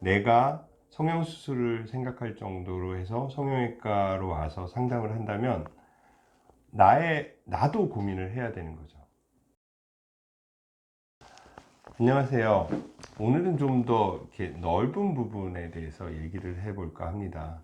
내가 성형수술을 생각할 정도로 해서 성형외과로 와서 상담을 한다면 나도 고민을 해야 되는 거죠. 안녕하세요. 오늘은 좀 더 넓은 부분에 대해서 얘기를 해볼까 합니다.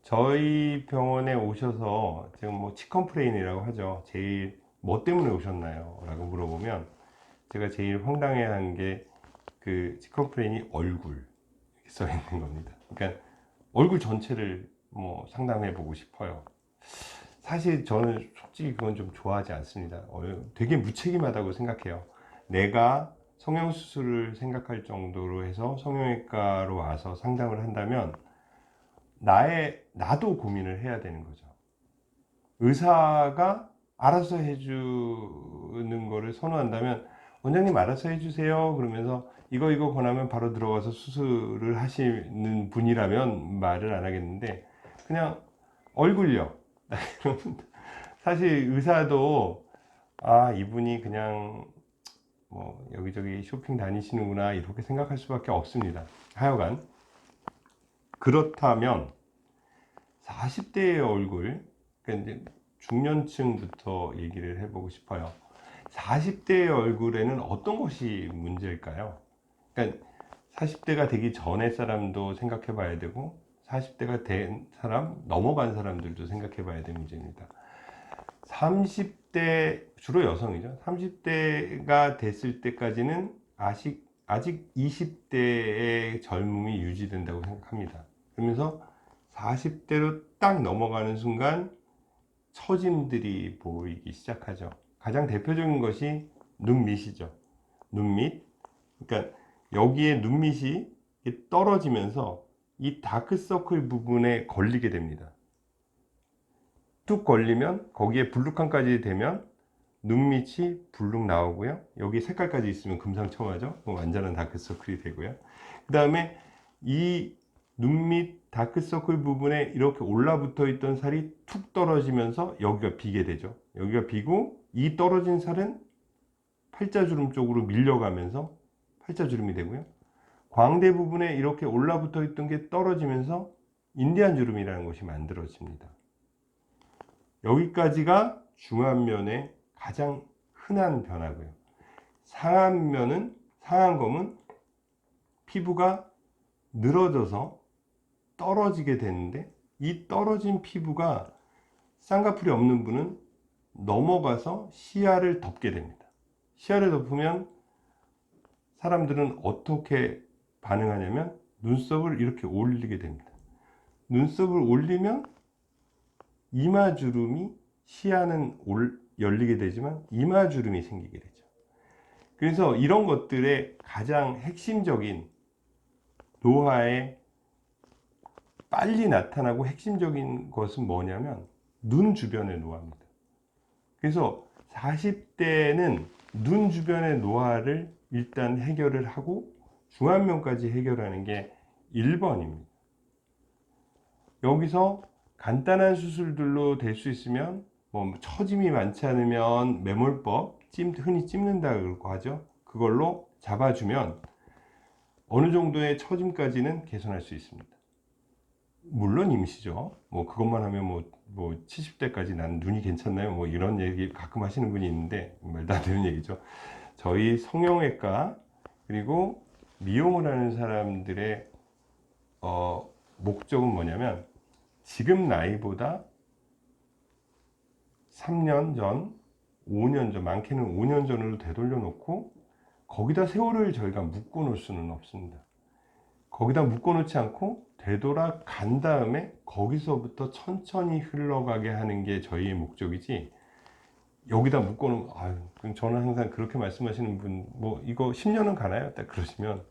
저희 병원에 오셔서 지금 뭐 치컴플레인이라고 하죠. 제일 뭐 때문에 오셨나요? 라고 물어보면 제가 제일 황당해한 게 그 치컴플레인이 얼굴 이렇게 써 있는 겁니다. 그러니까 얼굴 전체를 뭐 상담해 보고 싶어요. 사실 저는 솔직히 그건 좀 좋아하지 않습니다. 되게 무책임하다고 생각해요. 내가 성형수술을 생각할 정도로 해서 성형외과로 와서 상담을 한다면 나도 고민을 해야 되는 거죠. 의사가 알아서 해주는 거를 선호한다면 원장님 알아서 해주세요 그러면서 이거 권하면 바로 들어가서 수술을 하시는 분이라면 말을 안 하겠는데 그냥 얼굴요. 사실 의사도 이분이 그냥 뭐 여기저기 쇼핑 다니시는구나 이렇게 생각할 수밖에 없습니다. 하여간 그렇다면 40대의 얼굴, 그러니까 이제 중년층부터 얘기를 해보고 싶어요. 40대의 얼굴에는 어떤 것이 문제일까요? 그러니까 40대가 되기 전의 사람도 생각해 봐야 되고 40대가 된 사람, 넘어간 사람들도 생각해 봐야 될 문제입니다. 30대, 주로 여성이죠. 30대가 됐을 때까지는 아직 20대의 젊음이 유지된다고 생각합니다. 그러면서 40대로 딱 넘어가는 순간 처짐들이 보이기 시작하죠. 가장 대표적인 것이 눈밑이죠. 눈밑. 그러니까 여기에 눈밑이 떨어지면서 이 다크서클 부분에 걸리게 됩니다. 뚝 걸리면 거기에 블루칸까지 되면 눈밑이 블룩 나오고요. 여기 색깔까지 있으면 금상첨화죠. 완전한 다크서클이 되고요. 그 다음에 이 눈밑 다크서클 부분에 이렇게 올라붙어 있던 살이 툭 떨어지면서 여기가 비게 되죠. 여기가 비고 이 떨어진 살은 팔자주름 쪽으로 밀려가면서 팔자주름이 되고요. 광대 부분에 이렇게 올라붙어 있던 게 떨어지면서 인디안 주름이라는 것이 만들어집니다. 여기까지가 중안면의 가장 흔한 변화고요. 상안검은 피부가 늘어져서 떨어지게 되는데 이 떨어진 피부가 쌍꺼풀이 없는 분은 넘어가서 시야를 덮게 됩니다. 시야를 덮으면 사람들은 어떻게 반응하냐면 눈썹을 이렇게 올리게 됩니다. 눈썹을 올리면 이마주름이 시야는 열리게 되지만 이마주름이 생기게 되죠. 그래서 이런 것들의 가장 핵심적인 노화에 빨리 나타나고 핵심적인 것은 뭐냐면 눈 주변의 노화입니다. 그래서 40대는 눈 주변의 노화를 일단 해결을 하고 중안면까지 해결하는 게 1번입니다. 여기서 간단한 수술들로 될 수 있으면 뭐 처짐이 많지 않으면 매몰법, 흔히 찝는다고 하죠. 그걸로 잡아주면 어느 정도의 처짐까지는 개선할 수 있습니다. 물론 임시죠. 뭐 그것만 하면 뭐 70대까지 난 눈이 괜찮나요? 뭐 이런 얘기 가끔 하시는 분이 있는데 말도 안 되는 얘기죠. 저희 성형외과 그리고 미용을 하는 사람들의 목적은 뭐냐면 지금 나이보다 3년 전, 5년 전, 많게는 5년 전으로 되돌려 놓고 거기다 세월을 저희가 묶어 놓을 수는 없습니다. 거기다 묶어 놓지 않고 되돌아간 다음에 거기서부터 천천히 흘러가게 하는 게 저희의 목적이지 여기다 묶어 놓으면 그럼 저는 항상 그렇게 말씀하시는 분 뭐 이거 10년은 가나요? 딱 그러시면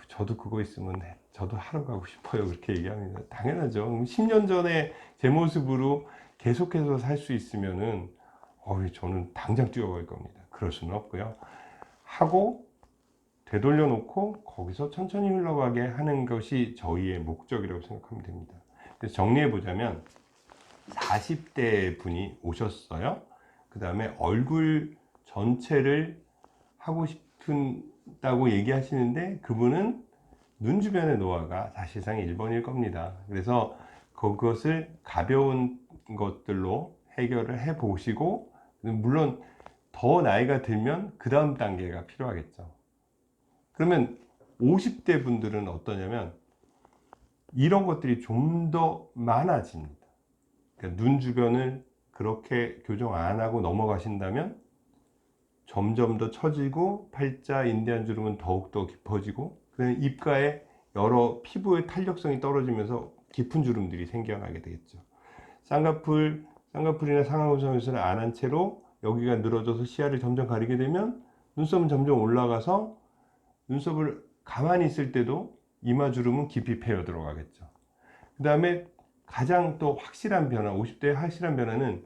저도 그거 있으면 저도 하러 가고 싶어요. 그렇게 얘기합니다. 당연하죠. 10년 전에 제 모습으로 계속해서 살 수 있으면은 저는 당장 뛰어갈 겁니다. 그럴 수는 없고요. 하고 되돌려 놓고 거기서 천천히 흘러가게 하는 것이 저희의 목적이라고 생각하면 됩니다. 그래서 정리해 보자면 40대 분이 오셨어요. 그 다음에 얼굴 전체를 하고 싶다고 얘기하시는데 그분은 눈 주변의 노화가 사실상 1번일 겁니다. 그래서 그것을 가벼운 것들로 해결을 해 보시고, 물론 더 나이가 들면 그 다음 단계가 필요하겠죠. 그러면 50대 분들은 어떠냐면 이런 것들이 좀 더 많아집니다. 그러니까 눈 주변을 그렇게 교정 안 하고 넘어가신다면 점점 더 처지고, 팔자, 인대한 주름은 더욱더 깊어지고, 그다음에 입가에 여러 피부의 탄력성이 떨어지면서 깊은 주름들이 생겨나게 되겠죠. 쌍꺼풀이나 상안검사에서는 안 한 채로 여기가 늘어져서 시야를 점점 가리게 되면 눈썹은 점점 올라가서 눈썹을 가만히 있을 때도 이마 주름은 깊이 패여 들어가겠죠. 그 다음에 가장 또 확실한 변화, 50대의 확실한 변화는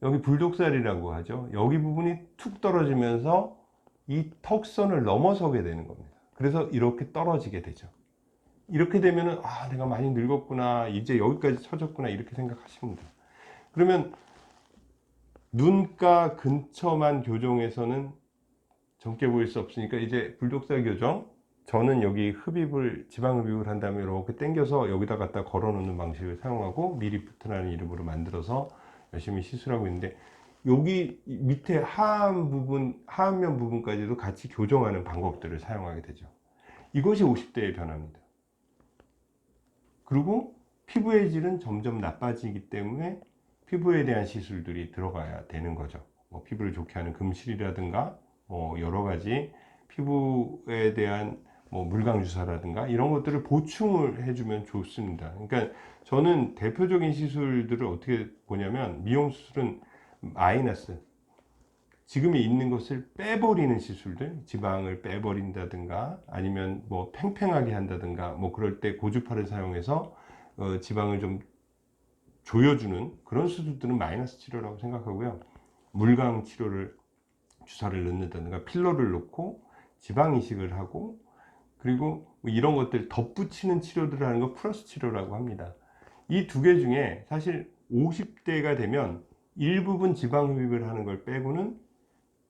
여기 불독살이라고 하죠. 여기 부분이 툭 떨어지면서 이 턱선을 넘어서게 되는 겁니다. 그래서 이렇게 떨어지게 되죠. 이렇게 되면은 아, 내가 많이 늙었구나, 이제 여기까지 처졌구나, 이렇게 생각하시면 돼요. 그러면 눈가 근처만 교정해서는 젊게 보일 수 없으니까 이제 불독살 교정, 저는 여기 흡입을, 지방 흡입을 한 다음에 이렇게 당겨서 여기다 갖다 걸어 놓는 방식을 사용하고 미리프트라는 이름으로 만들어서 열심히 시술하고 있는데, 여기 밑에 하안 부분, 하안면 부분까지도 같이 교정하는 방법들을 사용하게 되죠. 이것이 50대의 변화입니다. 그리고 피부의 질은 점점 나빠지기 때문에 피부에 대한 시술들이 들어가야 되는 거죠. 뭐 피부를 좋게 하는 금실이라든가 뭐 여러 가지 피부에 대한 뭐 물광 주사라든가 이런 것들을 보충을 해주면 좋습니다. 그러니까 저는 대표적인 시술들을 어떻게 보냐면, 미용 수술은 마이너스, 지금에 있는 것을 빼버리는 시술들, 지방을 빼버린다든가 아니면 뭐 팽팽하게 한다든가, 뭐 그럴 때 고주파를 사용해서 지방을 좀 조여주는 그런 수술들은 마이너스 치료라고 생각하고요. 물광 치료를, 주사를 넣는다든가 필러를 놓고 지방 이식을 하고, 그리고 뭐 이런 것들 덧붙이는 치료들을 하는 거 플러스 치료라고 합니다. 이 두 개 중에 사실 50대가 되면 일부분 지방 흡입을 하는 걸 빼고는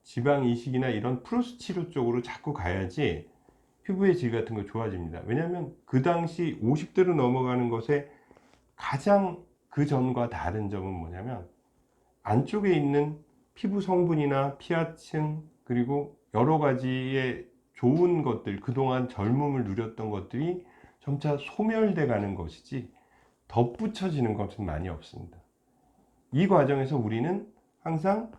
지방 이식이나 이런 플러스 치료 쪽으로 자꾸 가야지 피부의 질 같은 거 좋아집니다. 왜냐하면 그 당시 50대로 넘어가는 것에 가장 그 전과 다른 점은 뭐냐면, 안쪽에 있는 피부 성분이나 피하층, 그리고 여러 가지의 좋은 것들, 그동안 젊음을 누렸던 것들이 점차 소멸돼 가는 것이지 덧붙여지는 것은 많이 없습니다. 이 과정에서 우리는 항상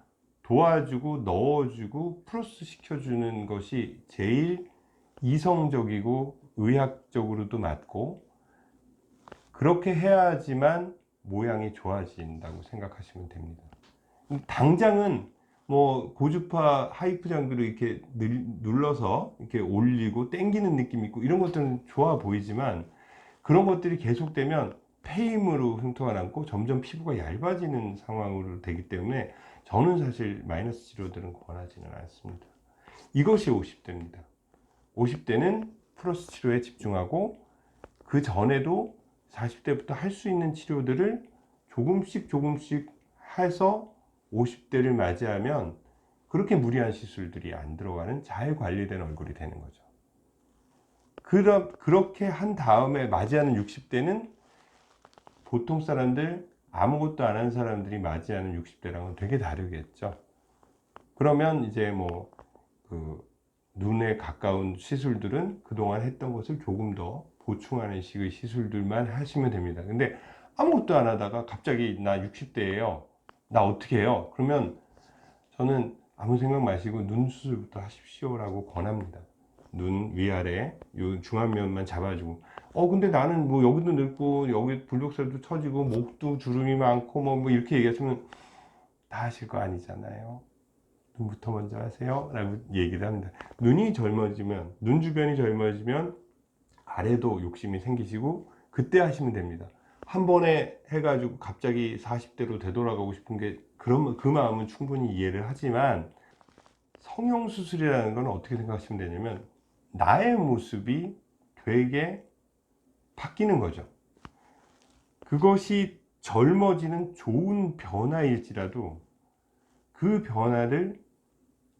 도와주고 넣어주고 플러스 시켜주는 것이 제일 이성적이고 의학적으로도 맞고, 그렇게 해야지만 모양이 좋아진다고 생각하시면 됩니다. 당장은 뭐 고주파 하이프 장비로 이렇게 눌러서 이렇게 올리고 당기는 느낌이 있고 이런 것들은 좋아 보이지만, 그런 것들이 계속되면 폐임으로 흉터가 남고 점점 피부가 얇아지는 상황으로 되기 때문에 저는 사실 마이너스 치료들은 권하지는 않습니다. 이것이 50대입니다. 50대는 플러스 치료에 집중하고, 그 전에도 40대부터 할 수 있는 치료들을 조금씩 해서 50대를 맞이하면 그렇게 무리한 시술들이 안 들어가는 잘 관리된 얼굴이 되는 거죠. 그렇게 한 다음에 맞이하는 60대는 보통 사람들, 아무것도 안 한 사람들이 맞이하는 60대랑은 되게 다르겠죠. 그러면 이제 뭐 그 눈에 가까운 시술들은 그동안 했던 것을 조금 더 보충하는 식의 시술들만 하시면 됩니다. 근데 아무것도 안 하다가 갑자기 나 60대예요, 나 어떻게 해요? 그러면 저는 아무 생각 마시고 눈 수술부터 하십시오라고 권합니다. 눈 위아래 요 중안면만 잡아주고, 근데 나는 뭐 여기도 늙고 여기 불독살도 처지고 목도 주름이 많고 뭐 이렇게 얘기하시면 다 하실 거 아니잖아요. 눈부터 먼저 하세요 라고 얘기를 합니다. 눈이 젊어지면, 눈 주변이 젊어지면 아래도 욕심이 생기시고 그때 하시면 됩니다. 한 번에 해가지고 갑자기 40대로 되돌아가고 싶은 게, 그런 그 마음은 충분히 이해를 하지만, 성형수술이라는 건 어떻게 생각하시면 되냐면 나의 모습이 되게 바뀌는 거죠. 그것이 젊어지는 좋은 변화일지라도 그 변화를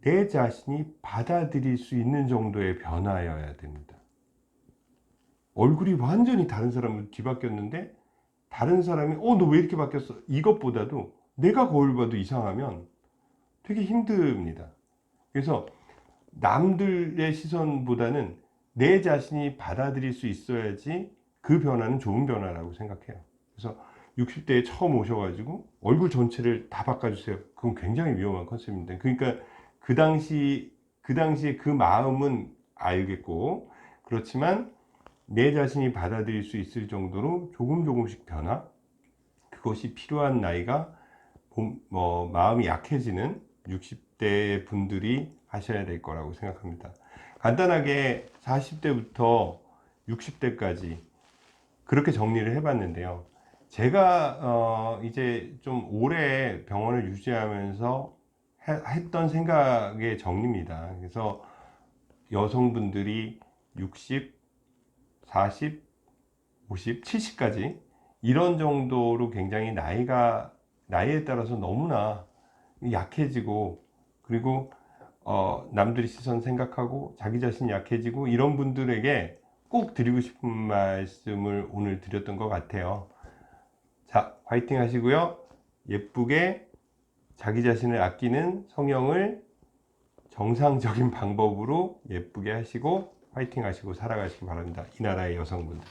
내 자신이 받아들일 수 있는 정도의 변화여야 됩니다. 얼굴이 완전히 다른 사람으로 뒤바뀌었는데 다른 사람이 너 왜 이렇게 바뀌었어? 이것보다도 내가 거울 봐도 이상하면 되게 힘듭니다. 그래서 남들의 시선보다는 내 자신이 받아들일 수 있어야지 그 변화는 좋은 변화라고 생각해요. 그래서 60대에 처음 오셔가지고 얼굴 전체를 다 바꿔주세요. 그건 굉장히 위험한 컨셉입니다. 그러니까 그 당시에 그 마음은 알겠고, 그렇지만 내 자신이 받아들일 수 있을 정도로 조금씩 변화, 그것이 필요한 나이가 마음이 약해지는 60대 분들이 하셔야 될 거라고 생각합니다. 간단하게 40대부터 60대까지 그렇게 정리를 해봤는데요. 제가 이제 좀 오래 병원을 유지하면서 했던 생각의 정리입니다. 그래서 여성분들이 60, 40, 50, 70까지 이런 정도로 굉장히 나이에 따라서 너무나 약해지고, 그리고 남들이 시선 생각하고 자기 자신이 약해지고, 이런 분들에게 꼭 드리고 싶은 말씀을 오늘 드렸던 것 같아요. 자, 화이팅 하시고요. 예쁘게 자기 자신을 아끼는 성형을 정상적인 방법으로 예쁘게 하시고 화이팅 하시고 살아가시기 바랍니다. 이 나라의 여성분들.